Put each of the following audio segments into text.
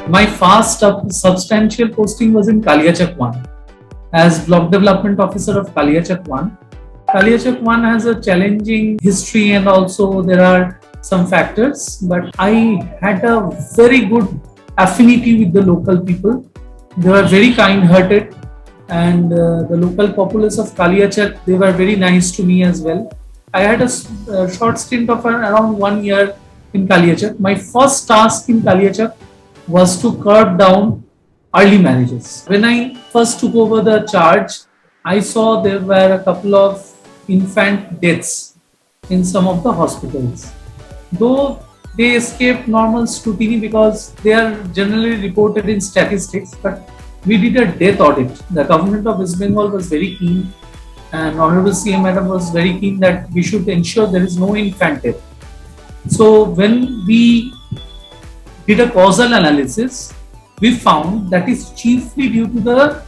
My first substantial posting was in Kaliachak 1 as Block Development Officer of Kaliachak 1. Kaliachak 1 has a challenging history and also there are some factors, but I had a very good affinity with the local people. They were very kind-hearted, and the local populace of Kaliachak, they were very nice to me as well. I had a short stint of around 1 year in Kaliachak. My first task in Kaliachak was to curb down early marriages. When I first took over the charge, I saw there were a couple of infant deaths in some of the hospitals. Though they escaped normal scrutiny because they are generally reported in statistics, but we did a death audit. The government of West Bengal was very keen, and Honorable CM Madam was very keen that we should ensure there is no infant death. So when we did a causal analysis, we found that is chiefly due to the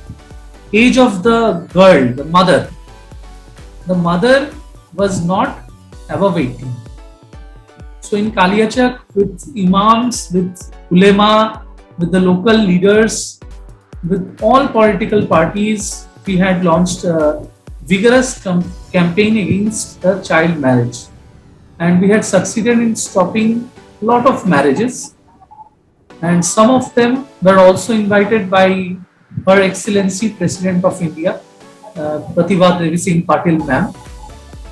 age of the girl, the mother. The mother was not above 18. So in Kaliachak, with imams, with ulema, with the local leaders, with all political parties, we had launched a vigorous campaign against the child marriage. And we had succeeded in stopping a lot of marriages. And some of them were also invited by Her Excellency President of India, Pratibha Devi Singh Patil ma'am.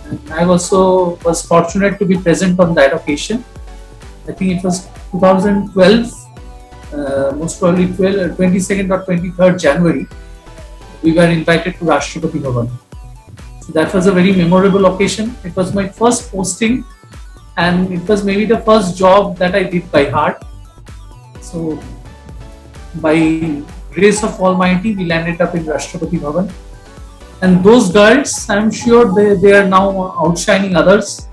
And I also was fortunate to be present on that occasion. I think it was 2012, most probably 22nd or 23rd January. We were invited to Rashtrapati Bhavan. So that was a very memorable occasion. It was my first posting, and it was maybe the first job that I did by heart. So by grace of Almighty, we landed up in Rashtrapati Bhavan. And those girls, I'm sure they are now outshining others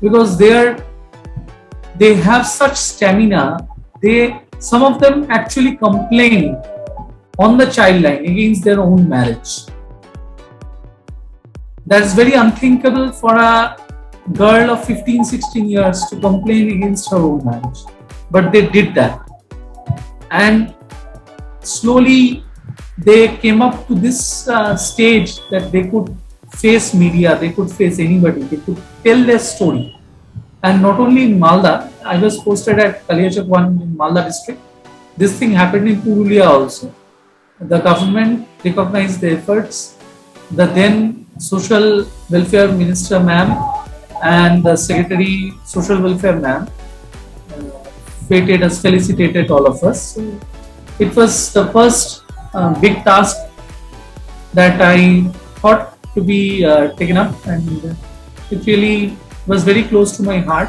because they have such stamina. Some of them actually complain on the child line against their own marriage. That's very unthinkable for a girl of 15-16 years to complain against her own marriage. But they did that. And slowly they came up to this stage that they could face media, they could face anybody, they could tell their story. And not only in Malda, I was posted at Kaliachak 1 in Malda district. This thing happened in Purulia also. The government recognized the efforts. The then Social Welfare Minister ma'am and the Secretary Social Welfare ma'am felicitated all of us. So it was the first big task that I thought to be taken up, and it really was very close to my heart.